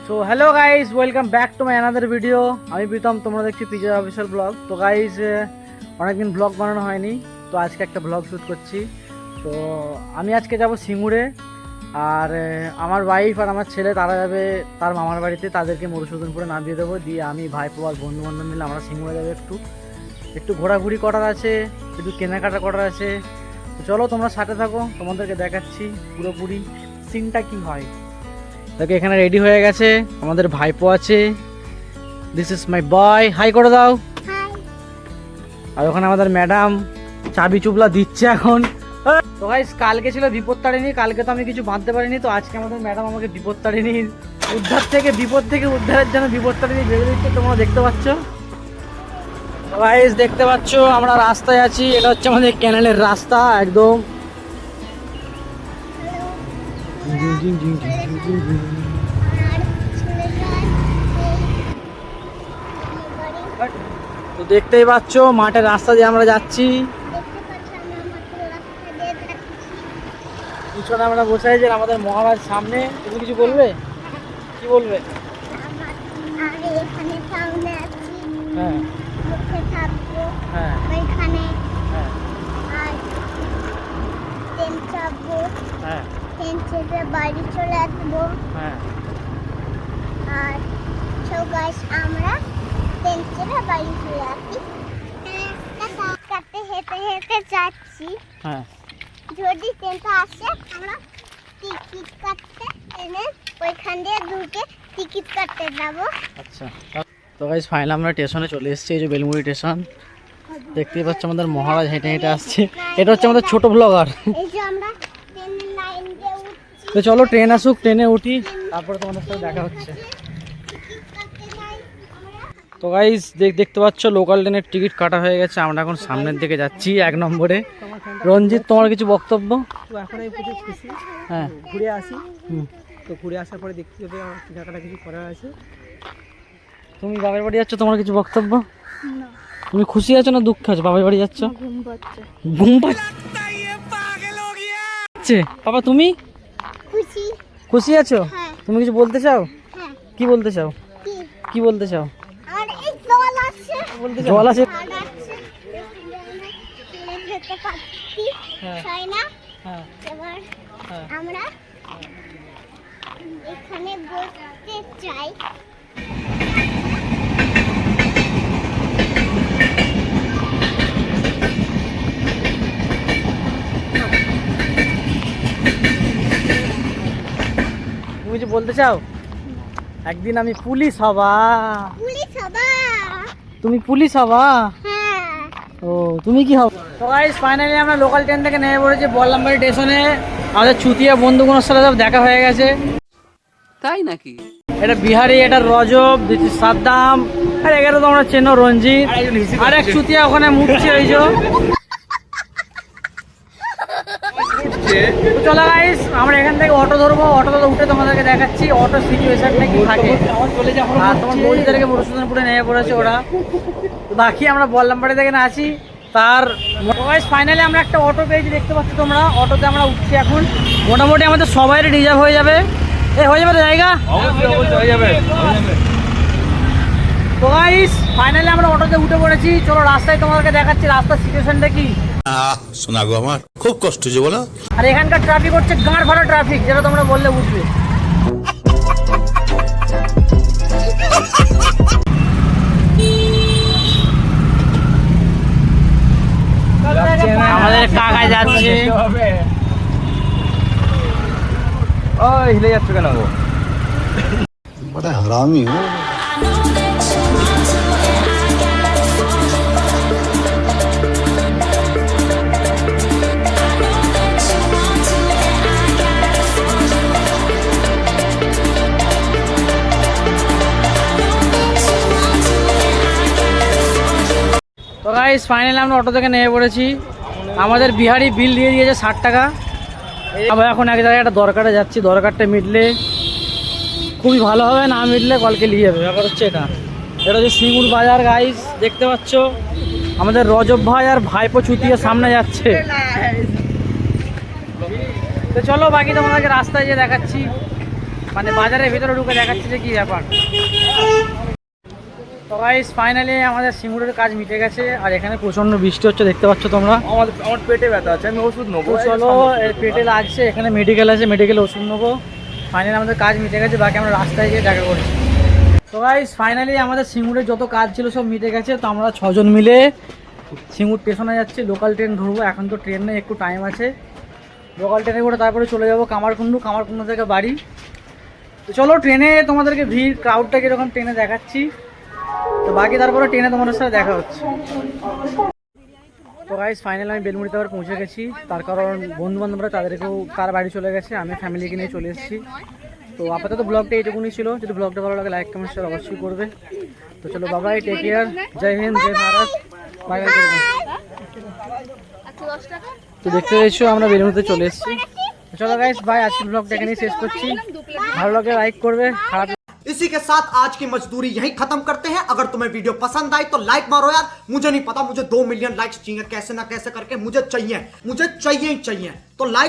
So hello guys, welcome back to my another video. আমি প্রীতম, তোমরা দেখছি পিজা অফিসিয়াল ব্লগ। তো গাইস, অনেকদিন ব্লগ বানানো হয়নি, তো আজকে একটা ব্লগ শ্যুট করছি। তো আমি আজকে যাব সিঙ্গুরে, আর আমার ওয়াইফ আর আমার ছেলে তারা যাবে তার মামার বাড়িতে। তাদেরকে মধুসূদনপুরে নামিয়ে দেবো, দিয়ে আমি ভাইপো আর বন্ধু বান্ধব মিলে আমরা সিঙ্গুরে যাবো। একটু ঘোরাঘুরি করার আছে, একটু কেনাকাটা করার আছে। তো চলো তোমরা সাথে থাকো, তোমাদেরকে দেখাচ্ছি পুরোপুরি সিনটা কি হয়। দেখো এখানে রেডি হয়ে গেছে, আমাদের ভাইপো আছে। This is my boy, hi করে দাও। আর ওখানে আমাদের ম্যাডাম চাবি চুবলা দিচ্ছে এখন। তো গাইস, কালকে ছিল বিপত্তারিণী, কালকে তো আমি কিছু বাঁধতে পারিনি। তো আজকে আমাদের ম্যাডাম আমাকে বিপত্তারিণী উদ্ধার থেকে বিপদ থেকে উদ্ধারের জন্য বিপত্তারিণী ভেবে দিচ্ছে, তোমরা দেখতে পাচ্ছ। তো গাইস দেখতে পাচ্ছ আমরা রাস্তায় আছি, এটা হচ্ছে আমাদের ক্যানেলের রাস্তা একদম। তো দেখতেই পাচ্ছ মাঠের রাস্তা দিয়ে আমরা যাচ্ছি। পিছনে আমরা বসে আছি আমাদের মহারাজ সামনে। তুমি কিছু বলবে? কি বলবে? হ্যাঁ হ্যাঁ হ্যাঁ বাড়ি চলে আসবো। হ্যাঁ আর সো গাইস, আমরা ট্রেন চেপে বাড়ি চলে আসি। কাটতে হেঁটে হেঁটে যাচ্ছি। হ্যাঁ, যদি ট্রেনটা আসে আমরা টিকিট কাটতে এনে ওইখান দিয়ে ঢুকে টিকিট কাটতে যাবো। আচ্ছা। তো গাইস ফাইনালি আমরা স্টেশনে চলে এসেছি, এই যে বেলমুড়ি স্টেশন। দেখতেই পাচ্ছ আমাদের মহারাজ হেঁটে হেঁটে আসছে। এটা হচ্ছে আমাদের ছোট ব্লগার। এই যে আমরা ট্রেনের লাইন দিয়ে উঠছি। তো চলো ট্রেন আসুক, ট্রেনে উঠি, তারপরে তোমাদের সাথে দেখা হচ্ছে। টিকিট কাটতে যাই আমরা। তো গাইস দেখতে পাচ্ছ লোকাল ট্রেনের টিকিট কাটা হয়ে গেছে। আমরা এখন সামনের দিকে যাচ্ছি 1 নম্বরে। রঞ্জিত, তোমার কিছু বক্তব্য? তো এখন আমি প্রচুর খুশি, হ্যাঁ। ঘুরে আসি। হুম। তো ঘুরে আসার পরে দেখতে হবে আমার কেনাকাটা কিছু করার আছে। তুমি বাবার বাড়ি যাচ্ছ, তোমার কিছু বক্তব্য? তুমি খুশি আছো না দুঃখ আছো? বাবার বাড়ি যাচ্ছ, ঘুম পাচ্ছে। বাবা তুমি খুশি। খুশি আছো? হ্যাঁ। তুমি কিছু বলতে চাও? হ্যাঁ। কি বলতে চাও? কি? কি বলতে চাও? আর এই জল আসছে। জল আছে। আর আসছে। ট্রেনে যেতে পারছি। হ্যাঁ। তাই না? হ্যাঁ এবার হ্যাঁ। আমরা এখানে বসতে চাই। তুমি কিছু বলতে চাও? একদিন আমি পুলিশ হবা। পুলিশ হবা? তুমি পুলিশ হবা? হ্যাঁ। ও, তুমি কি হবে? তো গাইস ফাইনালি আমরা লোকাল ট্রেন থেকে নেমে পড়েছি বল্লামবাড়ি স্টেশনে। আমাদের ছুটিয়া বন্ধুগুলোর সাথে সব দেখা হয়ে গেছে। তাই নাকি? এটা বিহারি, এটা রজব, দিচ্ছি সাদ্দাম, আর এগারো তোমরা চেনো রঞ্জিত, আর এক ছুটিয়া ওখানে মুখছে ওই যে। তো চলো গাইস, আমরা এখান থেকে অটো ধরবো, অটোতে উঠে তোমাদেরকে দেখাচ্ছি অটো সিচুয়েশনটা কি থাকে। আর তোমার বৌদিদেরকে মধুসূদনপুরে নেমে পড়েছে ওরা। তো বাকি আমরা বল্লামবাড়ি থেকে না আছি তার। ফাইনালি আমরা একটা অটো পেয়েছি, দেখতে পাচ্ছ তোমরা। অটোতে আমরা উঠছি এখন। মোটামুটি আমাদের সবাইয়ের রিজার্ভ হয়ে যাবে। হয়ে যাবে তো জায়গা? হয়ে যাবে। তো গাইস ফাইনালি আমরা অটোতে উঠে পড়েছি। চলো রাস্তায় তোমাদেরকে দেখাচ্ছি রাস্তার সিচুয়েশনটা কি। শোনা গো, আমার খুব কষ্ট হচ্ছে বলো। আর এখানকার ট্রাফিক হচ্ছে গাঁড় ভাড়া ট্রাফিক, যেটা তোমরা বললে বুঝবে। আমাদের কাকা যাচ্ছে। ও হিলে যাচ্ছে কেন? বড় হারামি হো। তো গাইস ফাইনালি আমরা অটো থেকে নেমে পড়েছি। আমাদের বিহারি বিল দিয়ে দিয়েছে 60 টাকা। আমরা এখন এক জায়গায় একটা দরকারে যাচ্ছি, দরকারটা মিটলে খুবই ভালো হবে, না মিটলে কলকে নিয়ে যাবে। ব্যাপার হচ্ছে এটা হচ্ছে সিঙ্গুর বাজার। গাইস দেখতে পাচ্ছ আমাদের রজব ভাই আর ভাইপো ছুটিয়ে সামনে যাচ্ছে। তো চলো বাকি তোমাদেরকে রাস্তায় গিয়ে দেখাচ্ছি। মানে বাজারের ভিতরে ঢুকে দেখাচ্ছে যে কি ব্যাপার। তো গাইস ফাইনালি আমাদের সিঙ্গুরের কাজ মিটে গেছে, আর এখানে প্রচন্ড বৃষ্টি হচ্ছে দেখতে পাচ্ছ তোমরা। আমার পেটে ব্যথা আছে, আমি ওষুধ নেবো। তো চলো, এর পেটে লাগছে, এখানে মেডিকেল আছে, মেডিকেলে ওষুধ নেবো। ফাইনালি আমাদের কাজ মিটে গেছে, বাকি আমরা রাস্তায় গিয়ে দেখা করছি। তো গাইস ফাইনালি আমাদের সিঙ্গুরের যত কাজ ছিল সব মিটে গেছে। তো আমরা 6 জন মিলে সিঙ্গুর স্টেশনে যাচ্ছি, লোকাল ট্রেন ধরবো। এখন তো ট্রেন নেই, একটু টাইম আছে। লোকাল ট্রেনে করে তারপরে চলে যাবো কামারকুন্ডু, কামারকুন্ডু থেকে বাড়ি। তো চলো ট্রেনে তোমাদেরকে ভিড় ক্রাউডটা কীরকম ট্রেনে দেখাচ্ছি। তো বাকি তারপরে ট্রেনে তোমাদের সাথে দেখা হচ্ছে। তো গাইস ফাইনালি আমি বেলমুড়িতে আবার পৌঁছে গেছি, তার কারণ বন্ধু বান্ধবরা তাদেরকেও তার বাড়ি চলে গেছে, আমি ফ্যামিলিকে নিয়ে চলে এসেছি। তো আপাতত ব্লগটা এইটুকুনি ছিল, যদি ব্লগটা ভালো লাগে লাইক কমেন্ট শেয়ার অবশ্যই করবে। তো চলো বাবাই, টেক কেয়ার, জয় হিন্দ, জয় ভারত, বাই বাই করবে। তো দেখতে পেয়েছো আমরা বেলমুড়িতে চলে এসেছি। তো চলো গাইস বাই, আজকের ব্লগটা এখানেই শেষ করছি। ভালো লাগলে লাইক করবে, খারাপ इसी के साथ आज की मजदूरी यहीं खत्म करते हैं। अगर तुम्हें वीडियो पसंद आई तो लाइक मारो यार, मुझे नहीं पता, मुझे 2 मिलियन लाइक्स चाहिए कैसे ना कैसे करके, मुझे चाहिए ही चाहिए। तो लाइक